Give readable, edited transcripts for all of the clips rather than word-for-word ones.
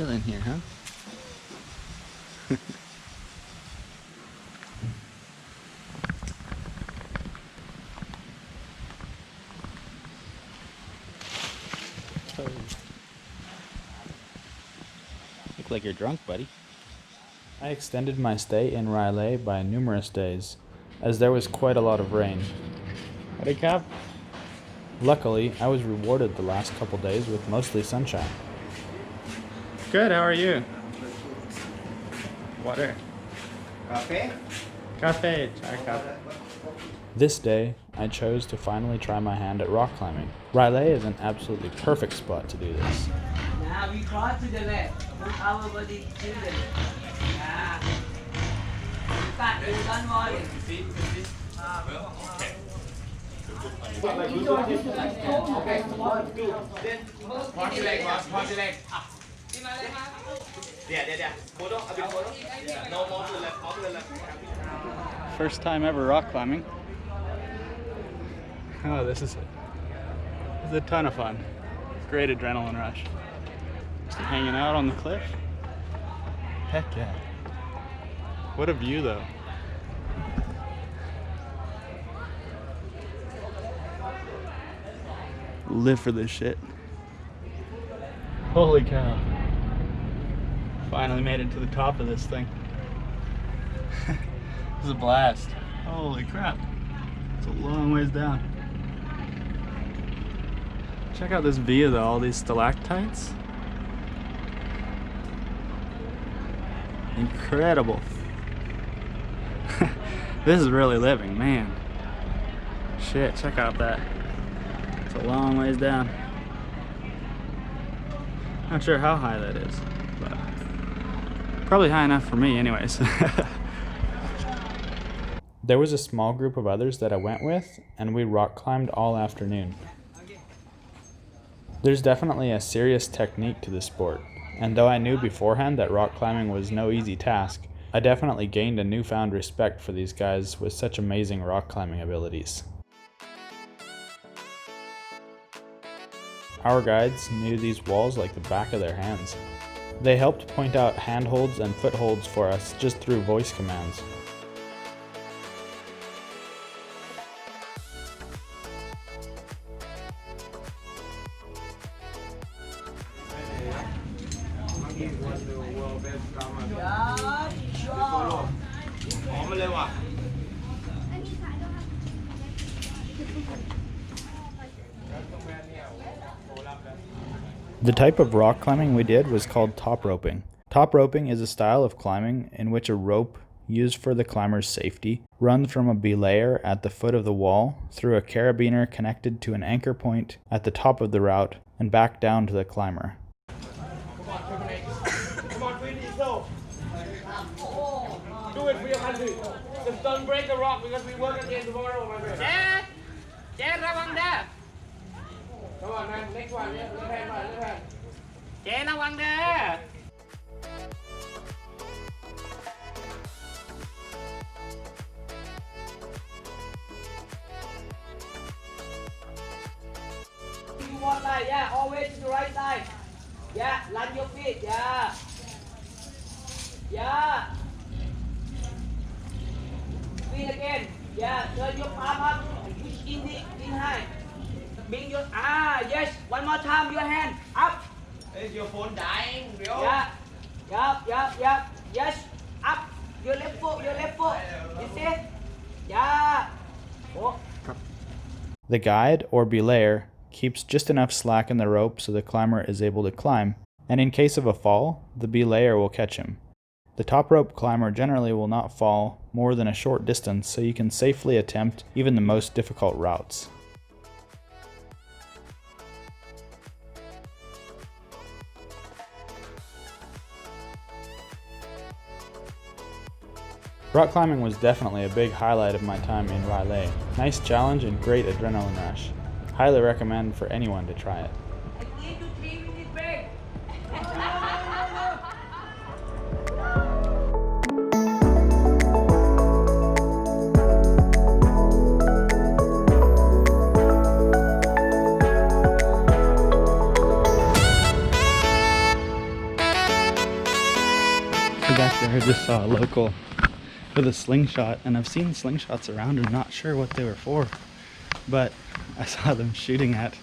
chilling here, huh? Look like you're drunk, buddy. I extended my stay in Riley by numerous days, as there was quite a lot of rain. Howdy, Cap. Luckily, I was rewarded the last couple days with mostly sunshine. Good, how are you? Water. Cafe? Cafe, chai cafe. This day, I chose to finally try my hand at rock climbing. Riley is an absolutely perfect spot to do this. Now we cross to the left. Put our body to the left. Yeah. Start with one more. Okay. 1, 2. Then cross your leg. Cross your leg. Yeah. Photo. A bit photo. No more to the left. More to the left. First time ever rock climbing. Oh, this is a ton of fun. Great adrenaline rush. Just hanging out on the cliff. Heck yeah. What a view though. Live for this shit. Holy cow. Finally made it to the top of this thing. This is a blast. Holy crap. It's a long ways down. Check out this view though, all these stalactites. Incredible. This is really living, man. Shit, check out that. It's a long ways down. Not sure how high that is, but probably high enough for me anyways. There was a small group of others that I went with, and we rock climbed all afternoon. There's definitely a serious technique to this sport, and though I knew beforehand that rock climbing was no easy task, I definitely gained a newfound respect for these guys with such amazing rock climbing abilities. Our guides knew these walls like the back of their hands. They helped point out handholds and footholds for us just through voice commands. The type of rock climbing we did was called top roping. Top roping is a style of climbing in which a rope used for the climber's safety runs from a belayer at the foot of the wall through a carabiner connected to an anchor point at the top of the route and back down to the climber. Come on, really slow. Do it for your country. Just don't break the rock because we work again tomorrow, my friend. Ché, ra quăng đó. Come on, man. Next one. Left hand. Ché, ra quăng đó. One side, yeah. Always to the right side. Yeah, land your feet, yeah. Yeah. Feet again. Yeah, turn your palm up. Push in high. Bring your, yes. One more time, your hand up. Is your phone dying, bro? Yeah. Yup. Yes, up. Your left foot. You see? Yeah. Oh. The guide, or belayer, keeps just enough slack in the rope so the climber is able to climb, and in case of a fall, the belayer will catch him. The top rope climber generally will not fall more than a short distance so you can safely attempt even the most difficult routes. Rock climbing was definitely a big highlight of my time in Riley. Nice challenge and great adrenaline rush. Highly recommend for anyone to try it. just saw a local with a slingshot, and I've seen slingshots around and not sure what they were for, but I saw them shooting at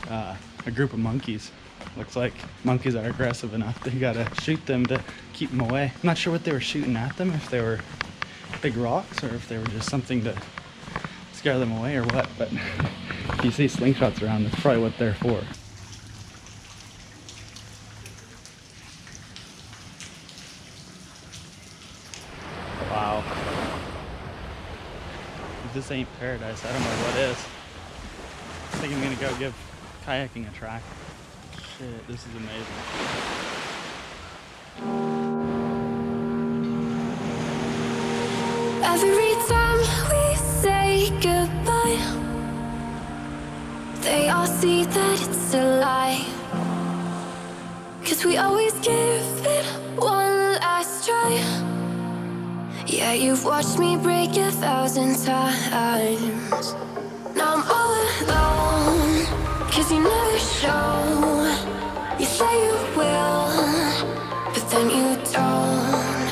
a group of monkeys. Looks like monkeys are aggressive enough. They gotta shoot them to keep them away. I'm not sure what they were shooting at them, if they were big rocks or if they were just something to scare them away or what, but if you see slingshots around, that's probably what they're for. Wow. If this ain't paradise, I don't know what is. I think I'm gonna go give kayaking a try. Shit, this is amazing. Every time we say goodbye, they all see that it's a lie. 'Cause we always give it one last try. Yeah, you've watched me break 1,000 times. Now I'm all alone, 'cause you never show. You say you will, but then you don't.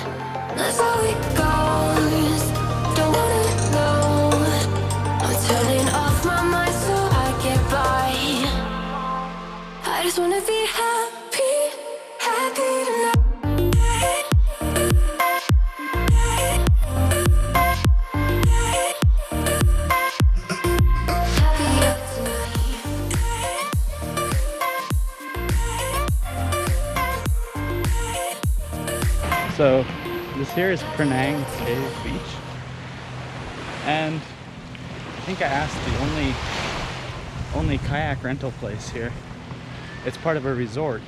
That's how it goes. Don't wanna know. I'm turning off my mind so I get by. I just wanna be happy, happy tonight. So this here is Penang Cave Beach, and I think I asked the only kayak rental place here. It's part of a resort.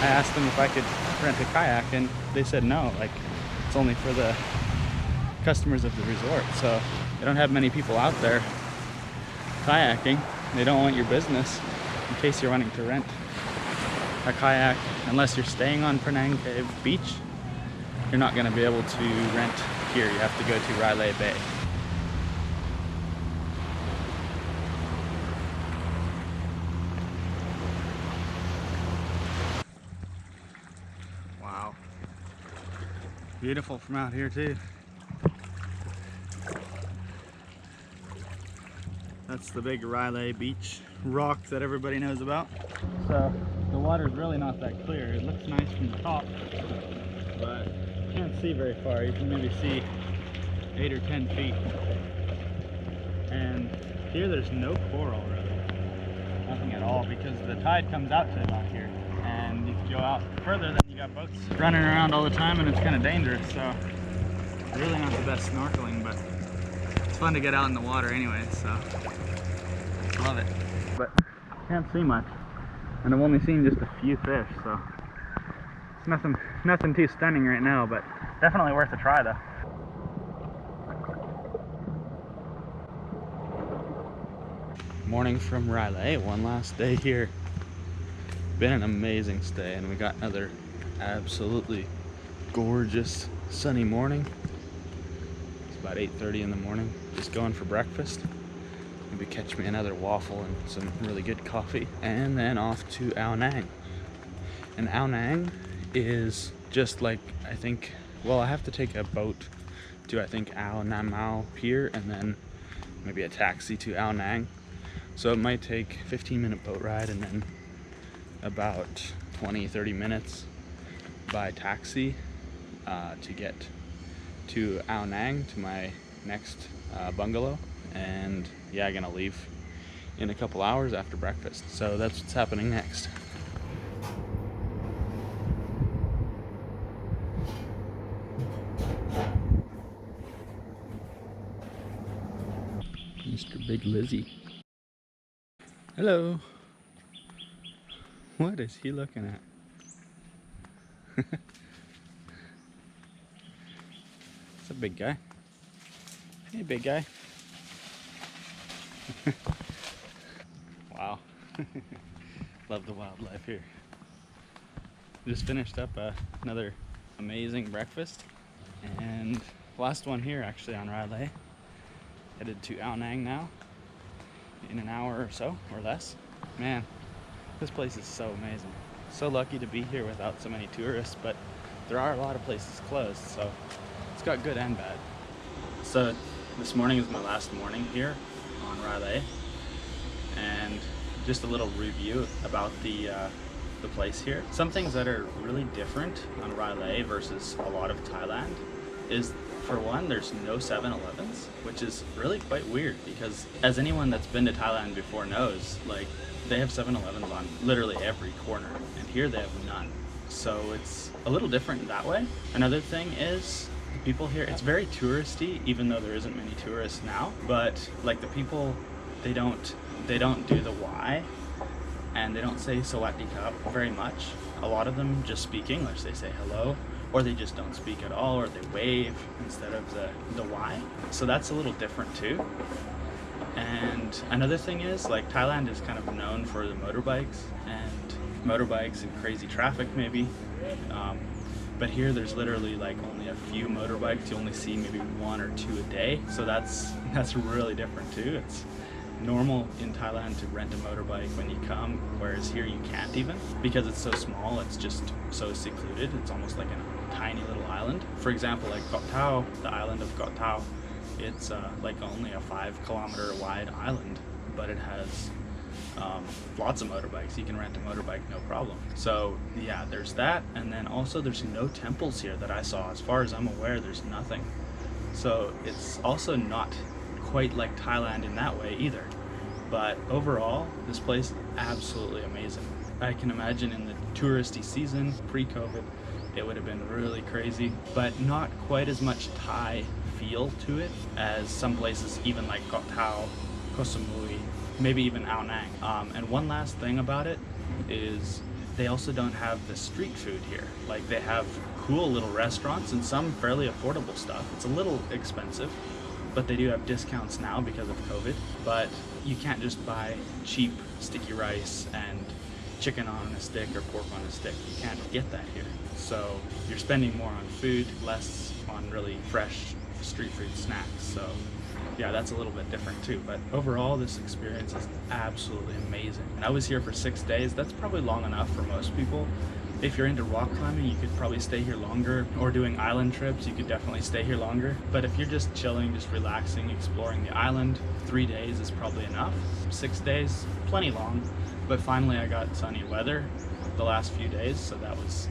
I asked them if I could rent a kayak, and they said no, like it's only for the customers of the resort. So they don't have many people out there kayaking. They don't want your business in case you're wanting to rent a kayak. Unless you're staying on Penang Cave Beach, you're not going to be able to rent here. You have to go to Railay Bay. Wow. Beautiful from out here too. That's the big Railay Beach rock that everybody knows about. So the water's really not that clear. It looks nice from the top, but you can't see very far. You can maybe see 8 or 10 feet. And here there's no coral really. Nothing at all, because the tide comes out to about here. And if you go out further, then you got boats running around all the time, and it's kind of dangerous. So really not the best snorkeling, but it's fun to get out in the water anyway, so love it. But can't see much, and I've only seen just a few fish, so it's nothing too stunning right now, but definitely worth a try though. Morning from Railay, one last day here. Been an amazing stay, and we got another absolutely gorgeous sunny morning. It's about 8:30 in the morning, just going for breakfast. Maybe catch me another waffle and some really good coffee, and then off to Ao Nang. And Ao Nang is just like, I think, well, I have to take a boat to, I think, Ao Nam Ao Pier, and then maybe a taxi to Ao Nang. So it might take 15-minute boat ride, and then about 20-30 minutes by taxi to get to Ao Nang, to my next bungalow. And yeah, I'm gonna leave in a couple hours after breakfast, so that's what's happening next. Mr. Big Lizzie. Hello. What is he looking at? It's a big guy. Hey, big guy. Wow. Love the wildlife here. Just finished up another amazing breakfast, and last one here actually on Railay. Headed to Ao Nang now in an hour or so, or less. Man, this place is so amazing. So lucky to be here without so many tourists, but there are a lot of places closed, so it's got good and bad. So this morning is my last morning here on Railay, and just a little review about the place here. Some things that are really different on Railay versus a lot of Thailand is, for one, there's no 7-Elevens, which is really quite weird because, as anyone that's been to Thailand before knows, like, they have 7-Elevens on literally every corner, and here they have none. So it's a little different in that way. Another thing is the people here, it's very touristy, even though there isn't many tourists now, but like the people, they don't do the Y, and they don't say Sawadee-ka very much. A lot of them just speak English. They say hello, or they just don't speak at all, or they wave instead of the Y. So that's a little different too. And another thing is, like, Thailand is kind of known for the motorbikes and crazy traffic maybe. But here there's literally like only a few motorbikes. You only see maybe 1 or 2 a day. So that's really different too. It's normal in Thailand to rent a motorbike when you come, whereas here you can't even, because it's so small. It's just so secluded. It's almost like a tiny little island. For example, like Koh Tao, the island of Koh Tao, it's like only a 5-kilometer wide island, but it has lots of motorbikes. You can rent a motorbike no problem. So yeah, there's that, and then also there's no temples here that I saw. As far as I'm aware, there's nothing. So it's also not quite like Thailand in that way either. But overall, this place is absolutely amazing. I can imagine in the touristy season, pre-COVID, it would have been really crazy, but not quite as much Thai feel to it as some places, even like Koh Tao, Koh Samui, maybe even Ao Nang. And one last thing about it is they also don't have the street food here. Like, they have cool little restaurants and some fairly affordable stuff. It's a little expensive, but they do have discounts now because of COVID. But you can't just buy cheap sticky rice and chicken on a stick or pork on a stick. You can't get that here. So you're spending more on food, less on really fresh street food snacks. So yeah, that's a little bit different too. But overall, this experience is absolutely amazing. And I was here for 6 days. That's probably long enough for most people. If you're into rock climbing, you could probably stay here longer, or doing island trips, you could definitely stay here longer. But if you're just chilling, just relaxing, exploring the island, 3 days is probably enough. 6 days, plenty long. But finally I got sunny weather the last few days, so that was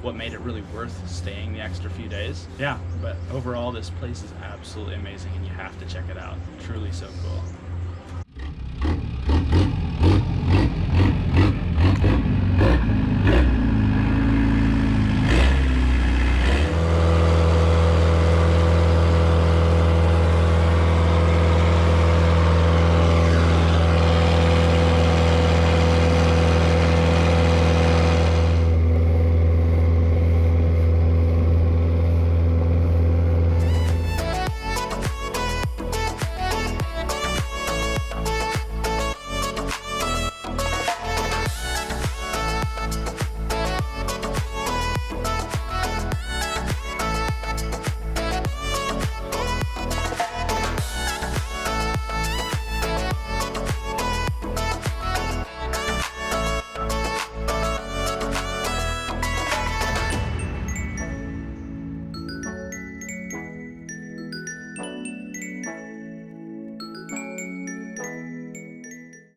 what made it really worth staying the extra few days. Yeah, but overall this place is absolutely amazing and you have to check it out. Truly so cool.